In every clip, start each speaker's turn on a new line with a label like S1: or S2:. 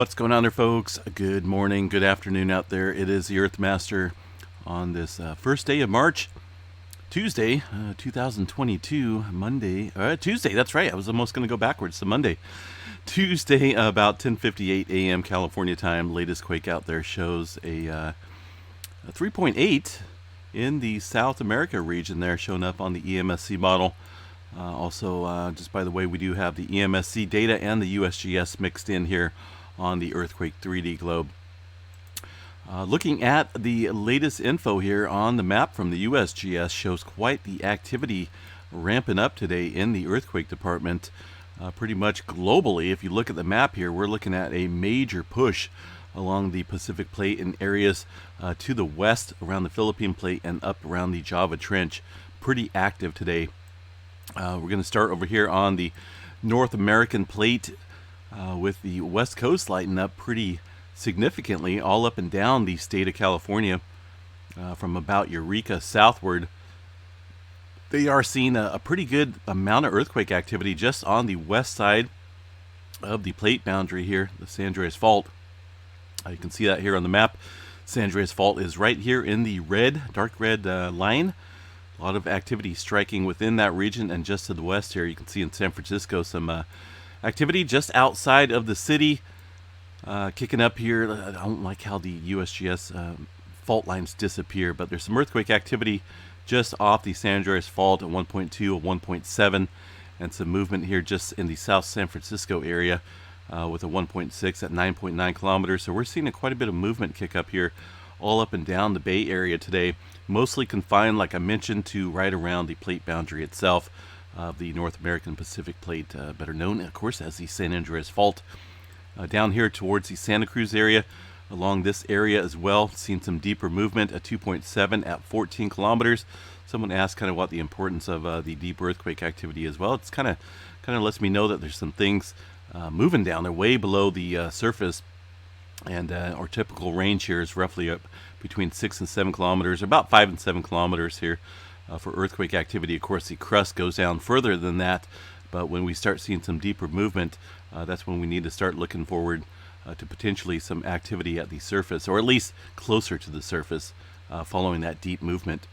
S1: What's going on there, folks? Good morning, good afternoon out there. It is the Earthmaster on this first day of March, Tuesday, 2022, Monday. Tuesday, that's right. I was almost going to go backwards to Monday. Tuesday, about 10:58 a.m. California time. Latest quake out there shows a 3.8 in the South America region there, showing up on the EMSC model. Also, just by the way, we do have the EMSC data and the USGS mixed in here on the earthquake 3D globe. Looking at the latest info here on the map from the USGS shows quite the activity ramping up today in the earthquake department. Pretty much globally, if you look at the map here, we're looking at a major push along the Pacific Plate in areas to the west around the Philippine Plate and up around the Java Trench. Pretty active today. We're going to start over here on the North American Plate with the West Coast lighting up pretty significantly all up and down the state of California from about Eureka southward. They are seeing a pretty good amount of earthquake activity just on the west side of the plate boundary here, the San Andreas Fault. You can see that here on the map. San Andreas Fault is right here in the red, dark red line. A lot of activity striking within that region, and just to the west here, you can see in San Francisco some activity just outside of the city, kicking up here. I don't like how the USGS fault lines disappear, but there's some earthquake activity just off the San Andreas Fault at 1.2 or 1.7, and some movement here just in the South San Francisco area with a 1.6 at 9.9 kilometers. So we're seeing quite a bit of movement kick up here all up and down the Bay Area today, mostly confined, like I mentioned, to right around the plate boundary itself of the North American Pacific Plate, better known, of course, as the San Andreas Fault. Down here towards the Santa Cruz area, along this area as well, seen some deeper movement at 2.7 at 14 kilometers. Someone asked kind of what the importance of the deep earthquake activity is. Well, it's kind of lets me know that there's some things moving down there way below the surface. And our typical range here is roughly up between 6 and 7 kilometers, about 5 and 7 kilometers here for earthquake activity. Of course, the crust goes down further than that, but when we start seeing some deeper movement, that's when we need to start looking forward to potentially some activity at the surface, or at least closer to the surface, following that deep movement.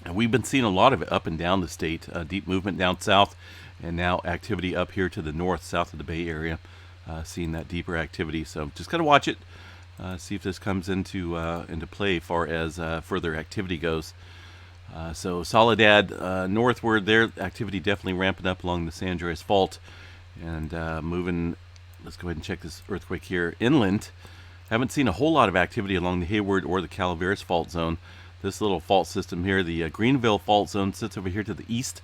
S1: And we've been seeing a lot of it up and down the state, deep movement down south, and now activity up here to the north, south of the Bay Area. Seeing that deeper activity, so just gotta watch it, see if this comes into play as far as further activity goes. So Soledad northward there, activity definitely ramping up along the San Andreas Fault, and moving. Let's go ahead and check this earthquake here inland. Haven't seen a whole lot of activity along the Hayward or the Calaveras Fault Zone. This little fault system here, the Greenville Fault Zone, sits over here to the east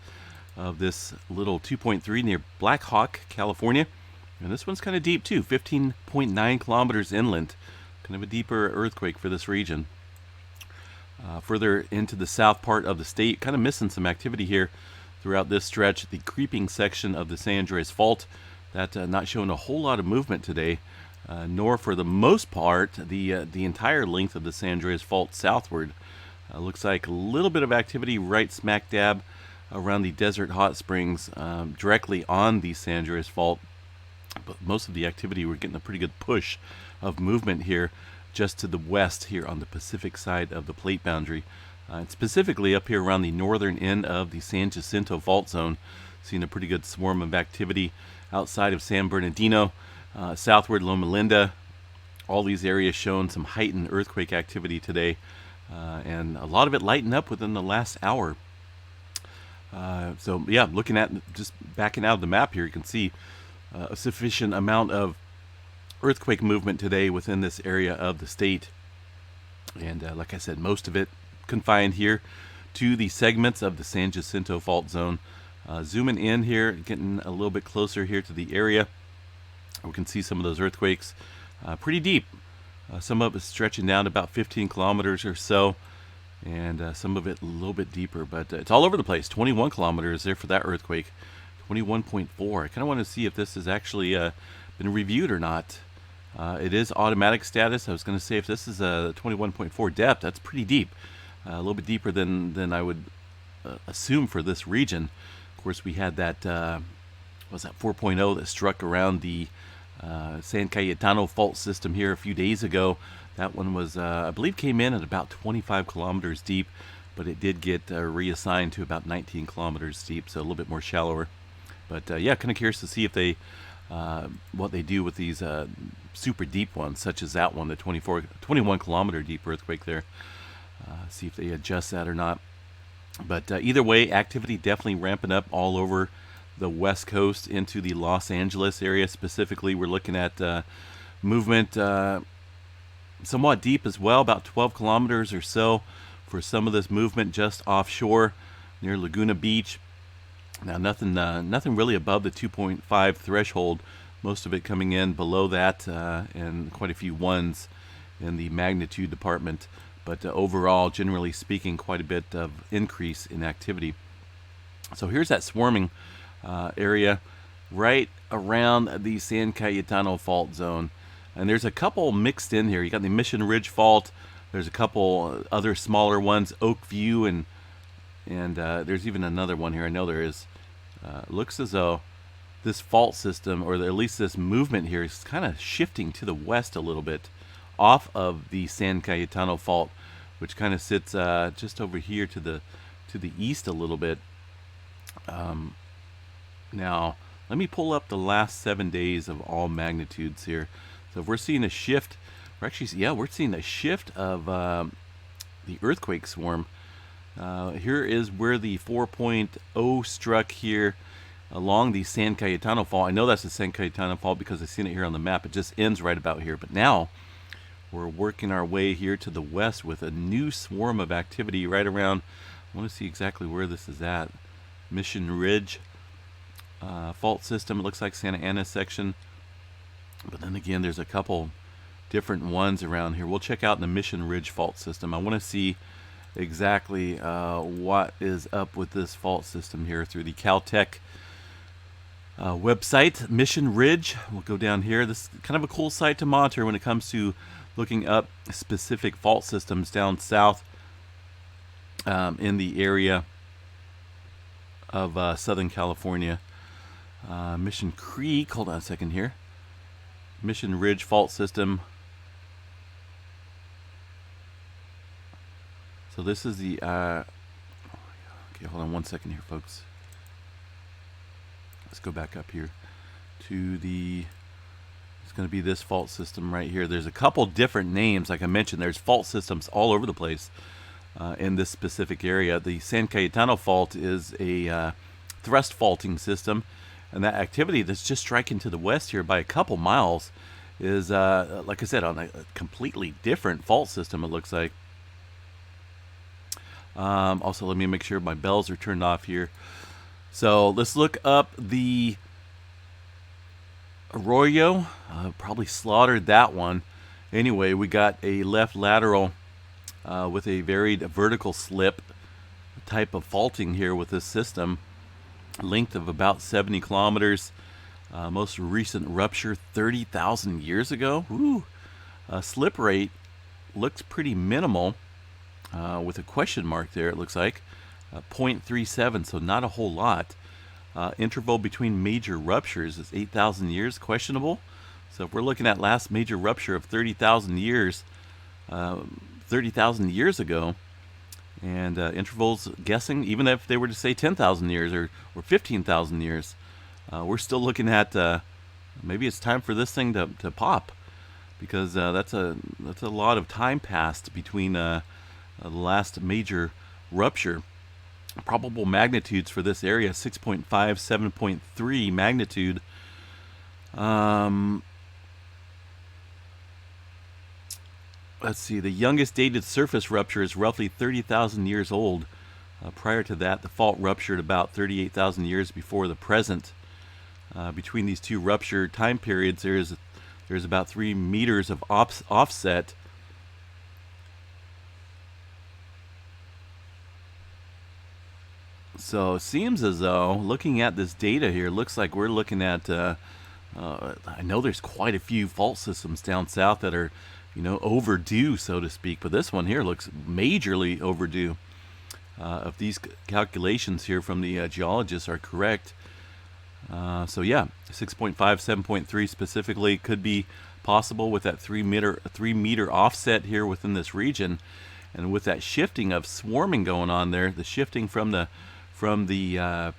S1: of this little 2.3 near Black Hawk, California. And this one's kind of deep too, 15.9 kilometers inland. Kind of a deeper earthquake for this region. Further into the south part of the state, kind of missing some activity here throughout this stretch. The creeping section of the San Andreas Fault, that not showing a whole lot of movement today, nor for the most part the entire length of the San Andreas Fault southward. Looks like a little bit of activity right smack dab around the Desert Hot Springs, directly on the San Andreas Fault. But most of the activity, we're getting a pretty good push of movement here just to the west here on the Pacific side of the plate boundary. And specifically up here around the northern end of the San Jacinto Fault Zone, seeing a pretty good swarm of activity outside of San Bernardino, southward Loma Linda. All these areas showing some heightened earthquake activity today, and a lot of it lighting up within the last hour. So yeah, looking at just backing out of the map here, you can see a sufficient amount of earthquake movement today within this area of the state. And like I said, most of it confined here to the segments of the San Jacinto Fault Zone. Zooming in here, getting a little bit closer here to the area, we can see some of those earthquakes pretty deep. Some of it stretching down to about 15 kilometers or so, and some of it a little bit deeper, but it's all over the place. 21 kilometers there for that earthquake. 21.4. I kind of want to see if this has actually been reviewed or not. It is automatic status. I was going to say if this is a 21.4 depth, that's pretty deep. A little bit deeper than I would assume for this region. Of course, we had that, what was that, 4.0 that struck around the San Cayetano fault system here a few days ago. That one was, I believe, came in at about 25 kilometers deep, but it did get reassigned to about 19 kilometers deep, so a little bit more shallower. But yeah, kind of curious to see if they, what they do with these super deep ones, such as that one, the 21 kilometer deep earthquake there. See if they adjust that or not. But either way, activity definitely ramping up all over the West Coast into the Los Angeles area. Specifically, we're looking at movement somewhat deep as well, about 12 kilometers or so for some of this movement just offshore near Laguna Beach. Now, nothing really above the 2.5 threshold. Most of it coming in below that, and quite a few ones in the magnitude department. But overall, generally speaking, quite a bit of increase in activity. So here's that swarming area right around the San Cayetano fault zone. And there's a couple mixed in here. You got the Mission Ridge fault. There's a couple other smaller ones, Oak View, and there's even another one here. I know there is. Looks as though this fault system, or at least this movement here, is kind of shifting to the west a little bit, off of the San Cayetano fault, which kind of sits just over here to the east a little bit. Now, let me pull up the last 7 days of all magnitudes here. So if we're seeing a shift, we're seeing a shift of the earthquake swarm. Here is where the 4.0 struck here along the San Cayetano fault. I know that's the San Cayetano fault because I've seen it here on the map. It just ends right about here. But now we're working our way here to the west with a new swarm of activity right around, I want to see exactly where this is at. Mission Ridge fault system. It looks like Santa Ana section. But then again, there's a couple different ones around here. We'll check out the Mission Ridge fault system. I want to see exactly what is up with this fault system here through the Caltech website. Mission Ridge. We'll go down here. This is kind of a cool site to monitor when it comes to looking up specific fault systems down south in the area of Southern California. Mission Creek. Hold on a second here. Mission Ridge fault system. So this is the okay, hold on one second here, folks. Let's go back up here to the, it's going to be this fault system right here. There's a couple different names. Like I mentioned, there's fault systems all over the place in this specific area. The San Cayetano fault is a thrust faulting system, and that activity that's just striking to the west here by a couple miles is, like I said, on a completely different fault system, it looks like. Also, let me make sure my bells are turned off here. So let's look up the Arroyo. Probably slaughtered that one. Anyway, we got a left lateral with a varied vertical slip type of faulting here with this system. Length of about 70 kilometers. Most recent rupture 30,000 years ago. Ooh. Slip rate looks pretty minimal. With a question mark there, it looks like 0.37, so not a whole lot. Interval between major ruptures is 8,000 years, questionable. So if we're looking at last major rupture of 30,000 years, 30,000 years ago, and intervals guessing, even if they were to say 10,000 years or 15,000 years, we're still looking at maybe it's time for this thing to pop, because that's a lot of time passed between the last major rupture. Probable magnitudes for this area: 6.5, 7.3 magnitude. Let's see. The youngest dated surface rupture is roughly 30,000 years old. Prior to that, the fault ruptured about 38,000 years before the present. Between these two rupture time periods, there's about 3 meters of offset. So it seems as though, looking at this data here, looks like we're looking at, I know there's quite a few fault systems down south that are, overdue, so to speak. But this one here looks majorly overdue. If these calculations here from the geologists are correct, So yeah, 6.5, 7.3 specifically could be possible with that 3 meter offset here within this region, and with that shifting of swarming going on there, the shifting from the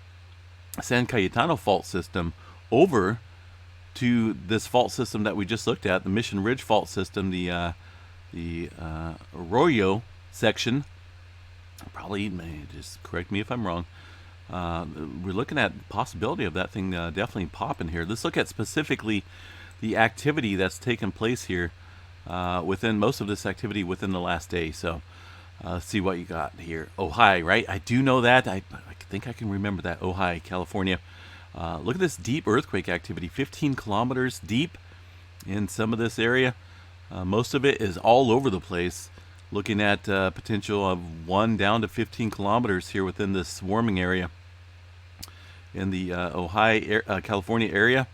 S1: San Cayetano fault system over to this fault system that we just looked at, the Mission Ridge fault system, the Arroyo section. Probably, just correct me if I'm wrong. We're looking at the possibility of that thing definitely popping here. Let's look at specifically the activity that's taken place here within most of this activity within the last day. So let's see what you got here. Ojai, right? I do know that. I think I can remember that. Ojai, California. Look at this deep earthquake activity, 15 kilometers deep in some of this area. Most of it is all over the place. Looking at potential of 1 down to 15 kilometers here within this swarming area in the Ojai, California area.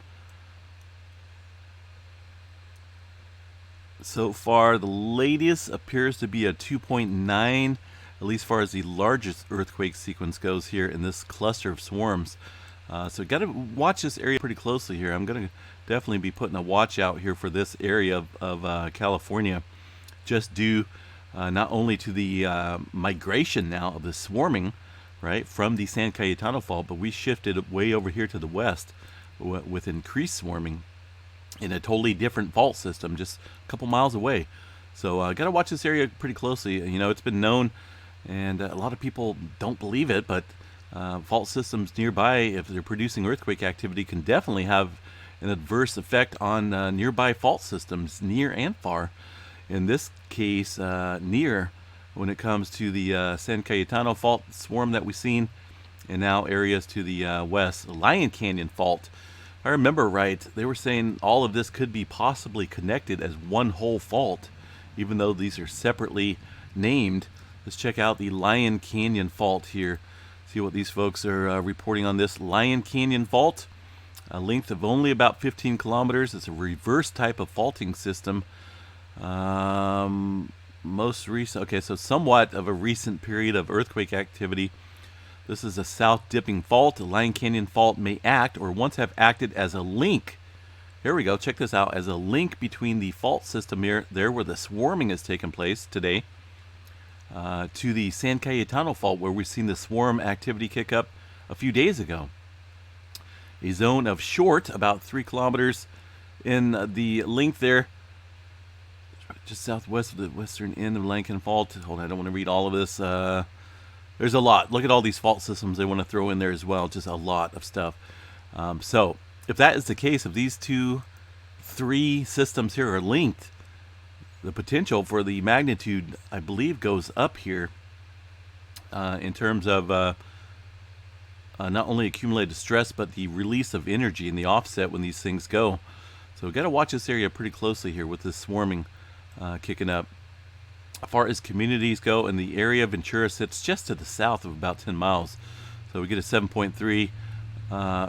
S1: So far, the latest appears to be a 2.9, at least as far as the largest earthquake sequence goes here in this cluster of swarms. So got to watch this area pretty closely here. I'm going to definitely be putting a watch out here for this area of California, just due not only to the migration now of the swarming, right, from the San Cayetano Fault, but we shifted way over here to the west with increased swarming in a totally different fault system just a couple miles away. So got to watch this area pretty closely. You know, it's been known, and a lot of people don't believe it, but fault systems nearby, if they're producing earthquake activity, can definitely have an adverse effect on nearby fault systems, near and far. In this case, near, when it comes to the San Cayetano Fault swarm that we've seen, and now areas to the west, the Lion Canyon Fault. If I remember right, they were saying all of this could be possibly connected as one whole fault, even though these are separately named. Let's check out the Lion Canyon Fault here. See what these folks are reporting on this Lion Canyon Fault. A length of only about 15 kilometers. It's a reverse type of faulting system. Most recent, okay, so somewhat of a recent period of earthquake activity. This is a south-dipping fault. The Lion Canyon Fault may act, or once have acted, as a link. Here we go, check this out, as a link between the fault system here, there where the swarming has taken place today, to the San Cayetano Fault, where we've seen the swarm activity kick up a few days ago. A zone of short, about 3 kilometers in the length there, just southwest of the western end of Lankan Fault. Hold on, I don't want to read all of this. There's a lot. Look at all these fault systems they want to throw in there as well. Just a lot of stuff. So if that is the case, if these three systems here are linked, the potential for the magnitude, I believe, goes up here in terms of not only accumulated stress, but the release of energy and the offset when these things go. So we've got to watch this area pretty closely here with this swarming kicking up. As far as communities go, in the area of Ventura sits just to the south of about 10 miles. So we get a 7.3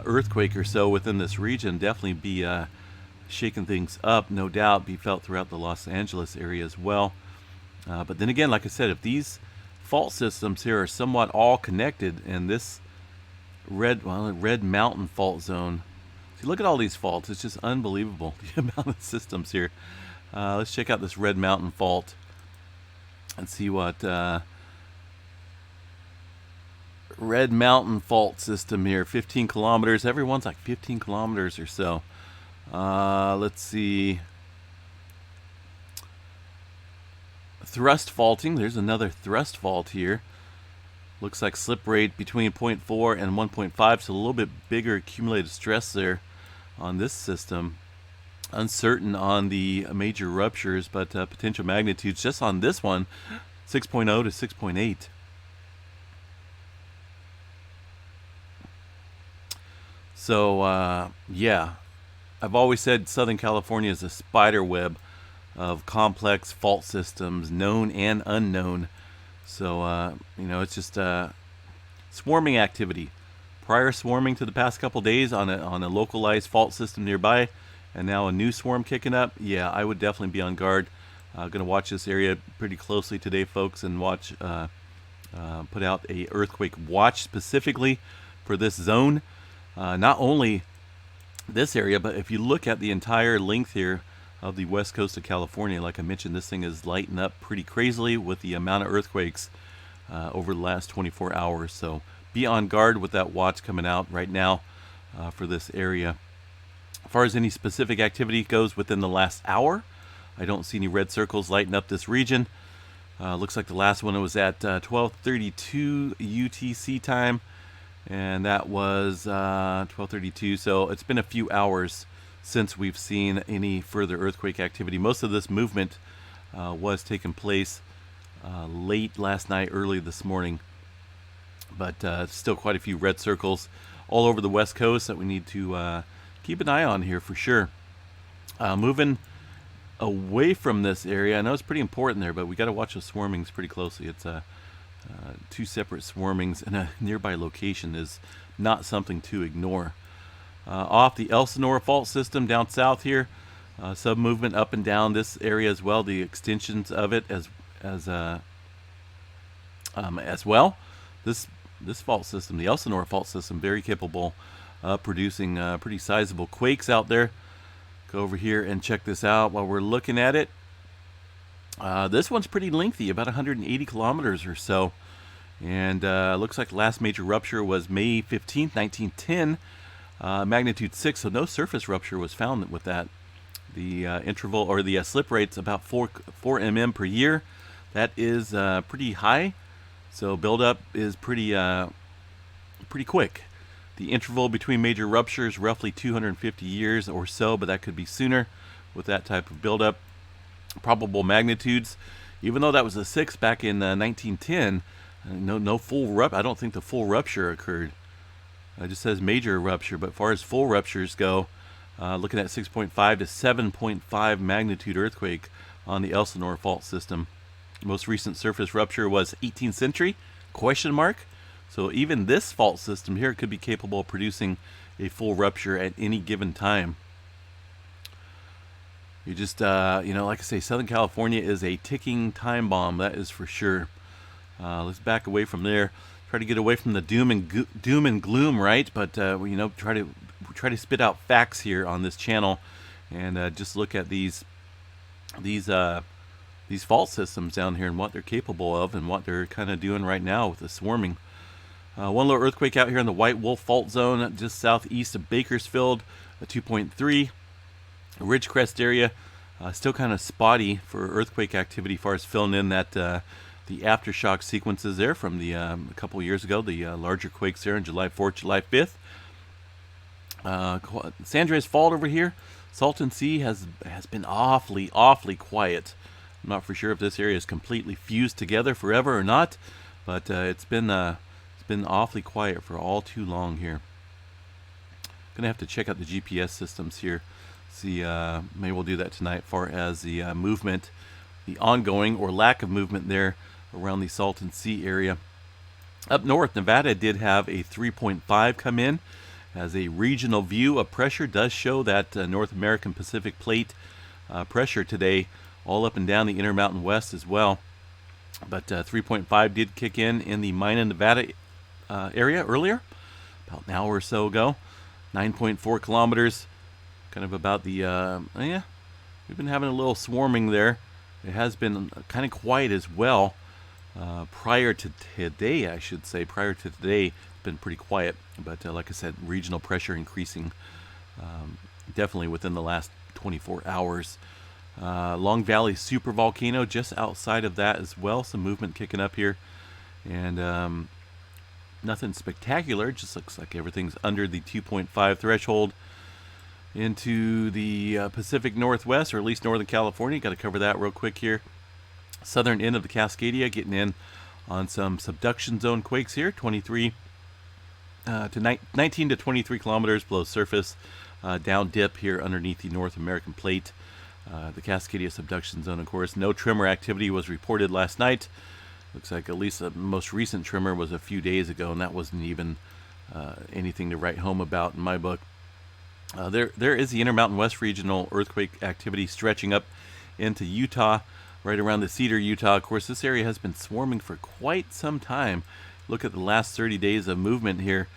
S1: earthquake or so within this region. Definitely be shaking things up, no doubt, be felt throughout the Los Angeles area as well. But then again, like I said, if these fault systems here are somewhat all connected, and this Red Mountain Fault Zone, see, look at all these faults. It's just unbelievable, the amount of systems here. Let's check out this Red Mountain Fault and see what Red Mountain Fault system here. 15 kilometers. Everyone's like 15 kilometers or so. Let's see. Thrust faulting. There's another thrust fault here. Looks like slip rate between 0.4 and 1.5, so a little bit bigger accumulated stress there on this system. Uncertain on the major ruptures, but potential magnitudes just on this one, 6.0 to 6.8. So, yeah, I've always said Southern California is a spider web of complex fault systems, known and unknown. So, you know, it's just swarming activity. Prior swarming to the past couple days on a localized fault system nearby, and now a new swarm kicking up. Yeah, I would definitely be on guard. Going to watch this area pretty closely today, folks, and watch put out a earthquake watch specifically for this zone. Not only this area, but if you look at the entire length here of the west coast of California, like I mentioned, this thing is lighting up pretty crazily with the amount of earthquakes over the last 24 hours. So be on guard with that watch coming out right now for this area. As far as any specific activity goes within the last hour, I don't see any red circles lighting up this region. Looks like the last one was at 12:32 UTC time, and that was 12:32. So it's been a few hours since we've seen any further earthquake activity. Most of this movement was taking place late last night, early this morning, but still quite a few red circles all over the west coast that we need to keep an eye on here for sure. Moving away from this area, I know it's pretty important there, but we got to watch the swarmings pretty closely. It's two separate swarmings in a nearby location is not something to ignore. Off the Elsinore Fault system down south here, sub movement up and down this area as well. The extensions of it as well. This fault system, the Elsinore Fault system, very capable of producing pretty sizable quakes out there. Go over here and check this out while we're looking at it. This one's pretty lengthy, about 180 kilometers or so. And looks like the last major rupture was May 15th, 1910, magnitude 6. So no surface rupture was found with that. The interval or the slip rate's about 4 mm per year. That is pretty high. So buildup is pretty quick. The interval between major ruptures roughly 250 years or so, but that could be sooner with that type of buildup. Probable magnitudes, even though that was a 6 back in 1910, no full rupture. I don't think the full rupture occurred. It just says major rupture, but as far as full ruptures go, looking at 6.5 to 7.5 magnitude earthquake on the Elsinore Fault system. Most recent surface rupture was 18th century, ? So even this fault system here could be capable of producing a full rupture at any given time. You just, like I say, Southern California is a ticking time bomb, that is for sure. Let's back away from there. Try to get away from the doom and gloom, right? But try to spit out facts here on this channel, and just look at these fault systems down here and what they're capable of and what they're kind of doing right now with the swarming. One little earthquake out here in the White Wolf Fault Zone, just southeast of Bakersfield, a 2.3. Ridgecrest area, still kind of spotty for earthquake activity as far as filling in that the aftershock sequences there from the a couple years ago, the larger quakes there on July 4th, July 5th. San Andreas Fault over here, Salton Sea has been awfully quiet. I'm not for sure if this area is completely fused together forever or not, but it's been awfully quiet for all too long here. Gonna have to check out the GPS systems here. See, maybe we'll do that tonight. As far as the movement, the ongoing or lack of movement there around the Salton Sea area. Up north, Nevada did have a 3.5 come in as a regional view of pressure. Does show that North American Pacific Plate pressure today, all up and down the Intermountain West as well. But 3.5 did kick in the Mina, Nevada area earlier, about an hour or so ago. 9.4 kilometers, kind of about the, we've been having a little swarming there. It has been kind of quiet as well. Prior to today, I should say, it's been pretty quiet. But like I said, regional pressure increasing definitely within the last 24 hours. Long Valley supervolcano just outside of that as well. Some movement kicking up here. And nothing spectacular. Just looks like everything's under the 2.5 threshold. Into the Pacific Northwest, or at least Northern California. Got to cover that real quick here. Southern end of the Cascadia, getting in on some subduction zone quakes here. 19 to 23 kilometers below surface. Down dip here underneath the North American Plate. The Cascadia subduction zone, of course. No tremor activity was reported last night. Looks like at least the most recent tremor was a few days ago, and that wasn't even anything to write home about in my book. There is the Intermountain West regional earthquake activity stretching up into Utah, right around the Cedar, Utah. Of course, this area has been swarming for quite some time. Look at the last 30 days of movement here,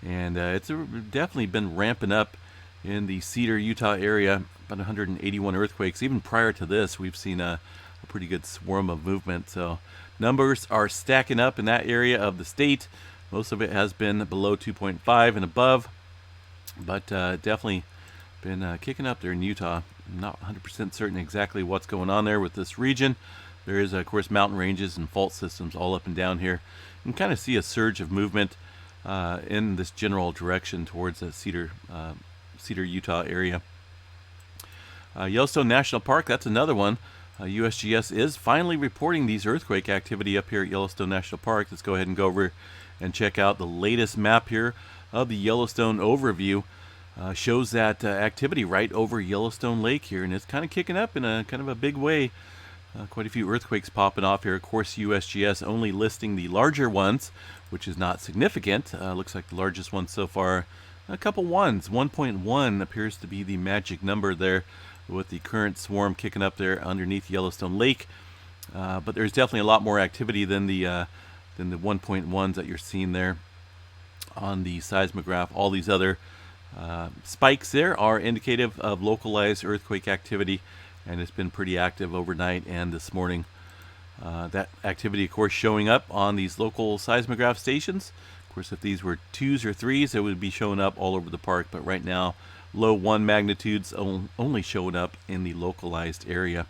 S1: And it's definitely been ramping up in the Cedar, Utah area. About 181 earthquakes. Even prior to this, we've seen a pretty good swarm of movement. So numbers are stacking up in that area of the state. Most of it has been below 2.5 and above, but definitely been kicking up there in Utah. I'm not 100% certain exactly what's going on there with this region. There is, of course, mountain ranges and fault systems all up and down here. You can kind of see a surge of movement in this general direction towards the Cedar, Utah area. Yellowstone National Park, that's another one. USGS is finally reporting these earthquake activity up here at Yellowstone National Park. Let's go ahead and go over and check out the latest map here of the Yellowstone overview. Shows that activity right over Yellowstone Lake here, and it's kind of kicking up in a kind of a big way. Quite a few earthquakes popping off here. Of course, USGS only listing the larger ones, which is not significant. Looks like the largest one so far, a couple ones. 1.1 appears to be the magic number there, with the current swarm kicking up there underneath Yellowstone Lake. But there's definitely a lot more activity than the 1.1s that you're seeing there on the seismograph. All these other spikes there are indicative of localized earthquake activity, and it's been pretty active overnight and this morning. That activity, of course, showing up on these local seismograph stations. Of course, if these were 2s or 3s, it would be showing up all over the park, but right now, low 1 magnitudes only showing up in the localized area.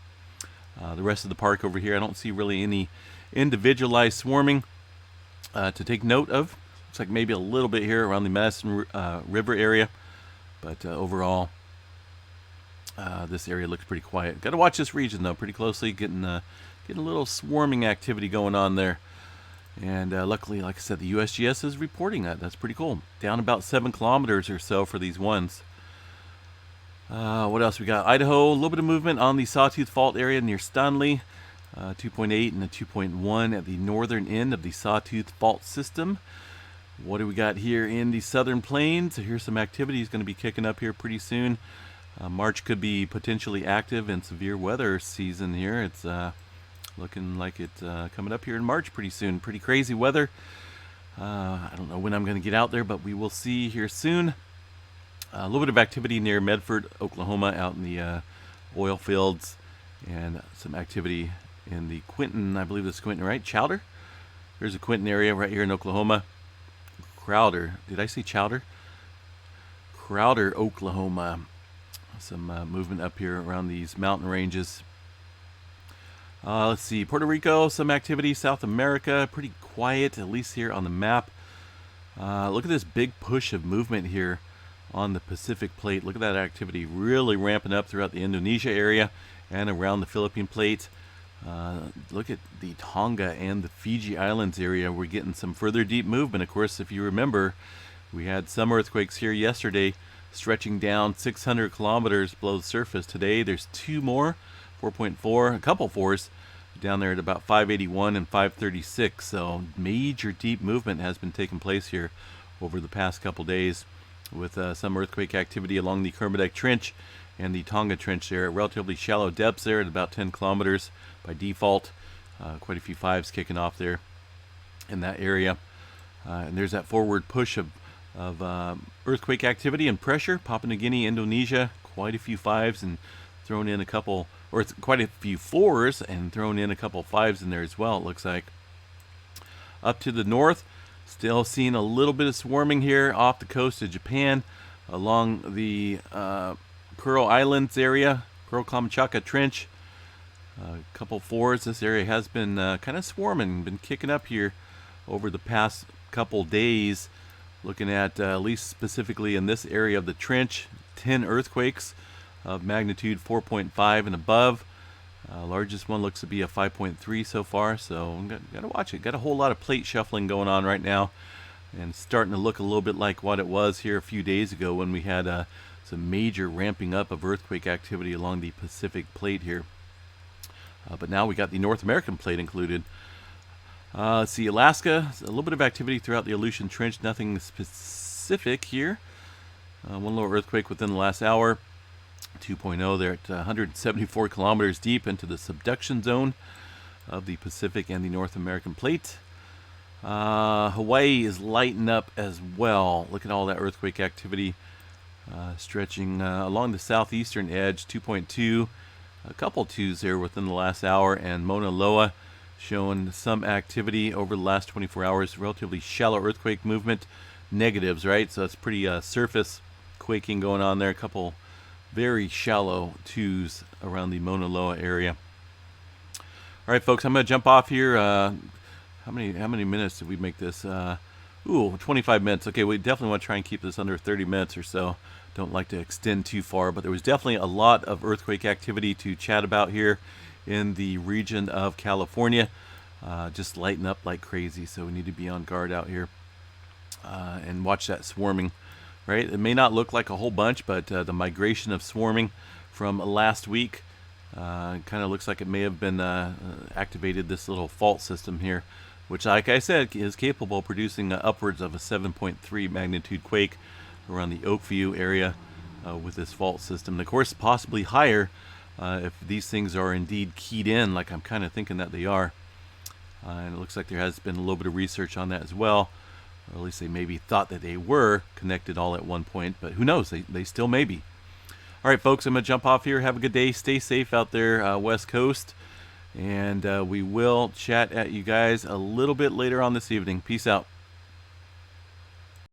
S1: The rest of the park over here, I don't see really any individualized swarming to take note of. Looks like maybe a little bit here around the Madison River area, but overall, this area looks pretty quiet. Got to watch this region though pretty closely. Getting a little swarming activity going on there, and luckily, like I said, the USGS is reporting that. That's pretty cool. Down about 7 kilometers or so for these ones. What else we got? Idaho, a little bit of movement on the Sawtooth Fault area near Stanley. 2.8 and a 2.1 at the northern end of the Sawtooth Fault system. What do we got here in the Southern Plains? Here's some activity is going to be kicking up here pretty soon. March could be potentially active in severe weather season here. It's looking like it's coming up here in March pretty soon. Pretty crazy weather. I don't know when I'm going to get out there, but we will see here soon. A little bit of activity near Medford, Oklahoma, out in the oil fields, and some activity in the Quinton, I believe it's Quinton, right? Chowder? There's a Quinton area right here in Oklahoma. Crowder. Did I say Chowder? Crowder, Oklahoma. Some movement up here around these mountain ranges. Let's see. Puerto Rico, some activity. South America, pretty quiet, at least here on the map. Look at this big push of movement here on the Pacific plate. Look at that activity really ramping up throughout the Indonesia area and around the Philippine plate. Look at the Tonga and the Fiji Islands area. We're getting some further deep movement. Of course, if you remember, we had some earthquakes here yesterday stretching down 600 kilometers below the surface. Today there's 2 more, 4.4, a couple 4s down there at about 581 and 536. So major deep movement has been taking place here over the past couple days, with some earthquake activity along the Kermadec Trench and the Tonga Trench there at relatively shallow depths there at about 10 kilometers by default. Quite a few 5s kicking off there in that area. And there's that forward push of earthquake activity and pressure. Papua New Guinea, Indonesia, quite a few 5s and thrown in a couple, or it's quite a few 4s and thrown in a couple 5s in there as well, it looks like. Up to the north, still seeing a little bit of swarming here off the coast of Japan along the Kuril Islands area, Kuril Kamchatka Trench. A couple 4s. This area has been kind of swarming, been kicking up here over the past couple days. Looking at least specifically in this area of the trench, 10 earthquakes of magnitude 4.5 and above. Largest one looks to be a 5.3 so far, so got to watch it. Got a whole lot of plate shuffling going on right now, and it's starting to look a little bit like what it was here a few days ago when we had some major ramping up of earthquake activity along the Pacific plate here. But now we got the North American plate included. Let's see, Alaska, a little bit of activity throughout the Aleutian Trench, nothing specific here. One little earthquake within the last hour. 2.0 there at 174 kilometers deep into the subduction zone of the Pacific and the North American plate. Hawaii is lighting up as well. Look at all that earthquake activity stretching along the southeastern edge. 2.2, a couple twos there within the last hour, and Mauna Loa showing some activity over the last 24 hours. Relatively shallow earthquake movement. Negatives, right? So it's pretty surface quaking going on there. A couple very shallow twos around the Mauna Loa area. All right, folks, I'm going to jump off here. How many minutes did we make this? 25 minutes. Okay, we definitely want to try and keep this under 30 minutes or so. Don't like to extend too far, but there was definitely a lot of earthquake activity to chat about here in the region of California. Just lighting up like crazy, so we need to be on guard out here and watch that swarming. Right? It may not look like a whole bunch, but the migration of swarming from last week kind of looks like it may have been activated this little fault system here, which, like I said, is capable of producing upwards of a 7.3 magnitude quake around the Oakview area with this fault system. And of course, possibly higher if these things are indeed keyed in, like I'm kind of thinking that they are. And it looks like there has been a little bit of research on that as well. Or at least they maybe thought that they were connected all at one point, but who knows? They still may be. All right, folks, I'm going to jump off here. Have a good day. Stay safe out there, West Coast. And we will chat at you guys a little bit later on this evening. Peace out.